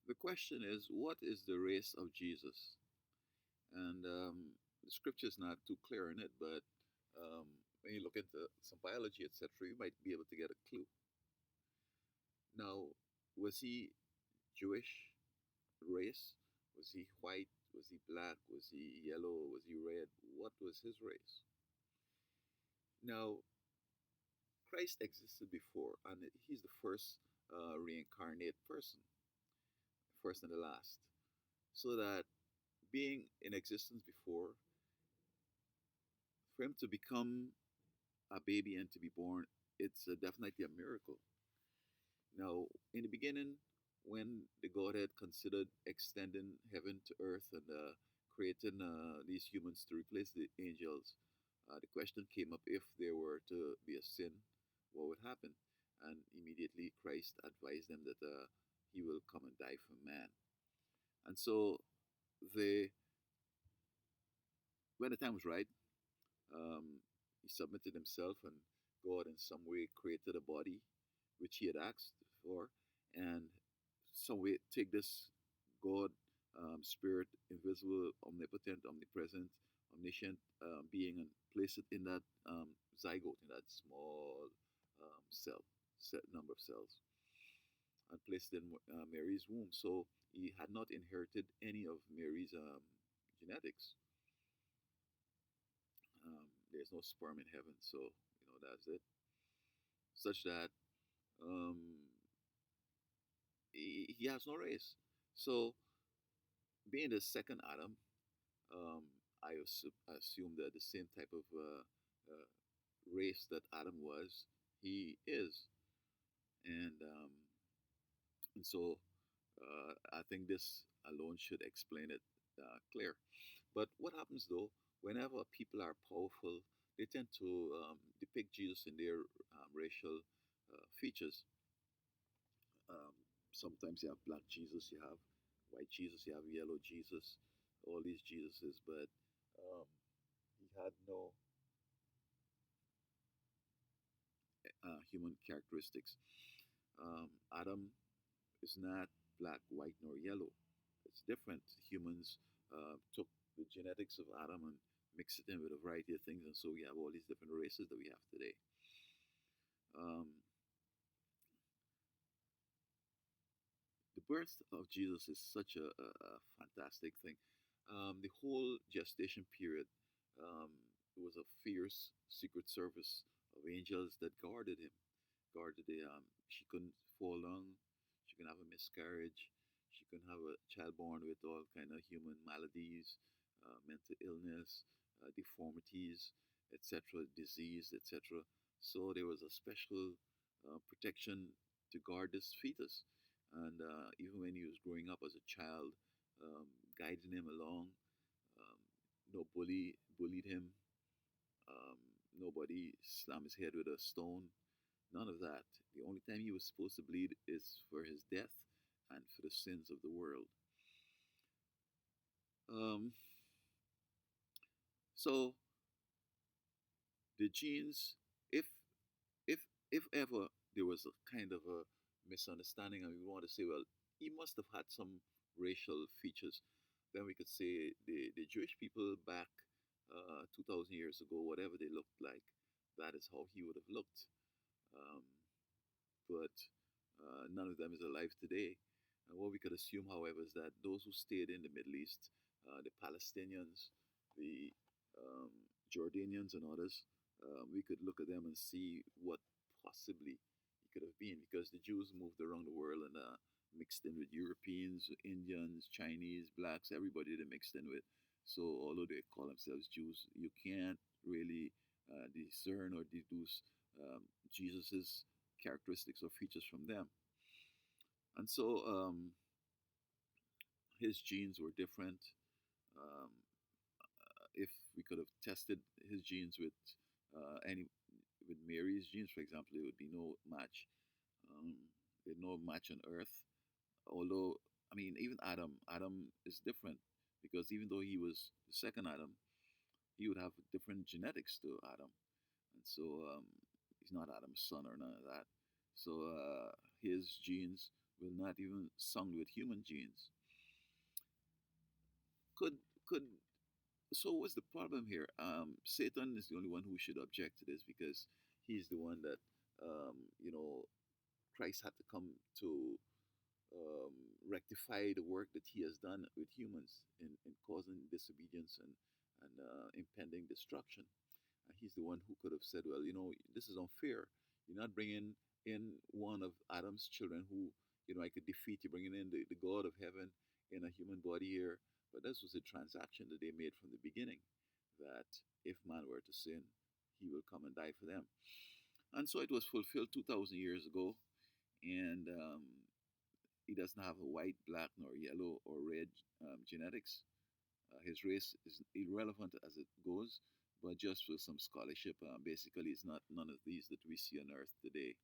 The question is, what is the race of Jesus? And the scripture is not too clear in it, but um, when you look into some biology, etc., you might be able to get a clue. Now, was he Jewish race? Was he white? Was he black? Was he yellow? Was he red? What was his race? Now, Christ existed before, and he's the first reincarnate person, first and the last. So that being in existence before, for him to become a baby and to be born, it's definitely a miracle. Now, in the beginning, when the Godhead considered extending heaven to earth and creating these humans to replace the angels, the question came up, if there were to be a sin, what would happen? And immediately Christ advised them that he will come and die for man. And so they, when the time was right, um, he submitted himself, and God, in some way, created a body which he had asked for, and some way take this God, spirit, invisible, omnipotent, omnipresent, omniscient being, and place it in that zygote, in that small cell, set number of cells, and placed it in Mary's womb. So he had not inherited any of Mary's genetics. There's no sperm in heaven, so that's it. Such that um, he has no race. So, being the second Adam, um, I assume that the same type of race that Adam was, he is, and I think this alone should explain it clear. But what happens though, whenever people are powerful, they tend to depict Jesus in their racial features. Um, Sometimes you have black Jesus, you have white Jesus, you have yellow Jesus, all these Jesuses, but um, he had no human characteristics. Adam is not black, white, nor yellow. It's different. Humans took the genetics of Adam and mixed it in with a variety of things, and so we have all these different races that we have today. Um, the birth of Jesus is such a fantastic thing. The whole gestation period, um, it was a fierce secret service of angels that guarded him. Guarded the She couldn't fall down, she couldn't have a miscarriage, she couldn't have a child born with all kind of human maladies, mental illness, deformities, etc., disease, etc. So there was a special protection to guard this fetus. And even when he was growing up as a child, guiding him along, um, no bullied him, um, nobody slammed his head with a stone, none of that. The only time he was supposed to bleed is for his death and for the sins of the world. Um, so the genes, if if if ever there was a kind of a misunderstanding, and we want to say, well, he must have had some racial features, then we could say the Jewish people back 2,000 years ago, whatever they looked like, that is how he would have looked. Um, but none of them is alive today. And what we could assume, however, is that those who stayed in the Middle East, the Palestinians, the um, Jordanians, and others, we could look at them and see what possibly it could have been, because the Jews moved around the world and mixed in with Europeans, Indians, Chinese, blacks, everybody they mixed in with. So although they call themselves Jews, you can't really discern or deduce Jesus's characteristics or features from them. And so his genes were different. Um, if we could have tested his genes with any with Mary's genes, for example, there would be no match. Um, there's no match on Earth. Although, I mean, even Adam is different, because even though he was the second Adam, he would have different genetics to Adam, and so he's not Adam's son or none of that. So his genes will not even sound with human genes. Could could so what's the problem here? Satan is the only one who should object to this because he's the one that you know Christ had to come to um, rectify the work that he has done with humans in causing disobedience and impending destruction. He's the one who could have said, well, this is unfair. You're not bringing in one of Adam's children who, I could defeat. You're bringing in the God of heaven in a human body here. But this was a transaction that they made from the beginning that if man were to sin, he will come and die for them. And so it was fulfilled 2,000 years ago. And he doesn't have a white, black, nor yellow or red genetics. His race is irrelevant as it goes, but just for some scholarship, basically, it's not none of these that we see on Earth today.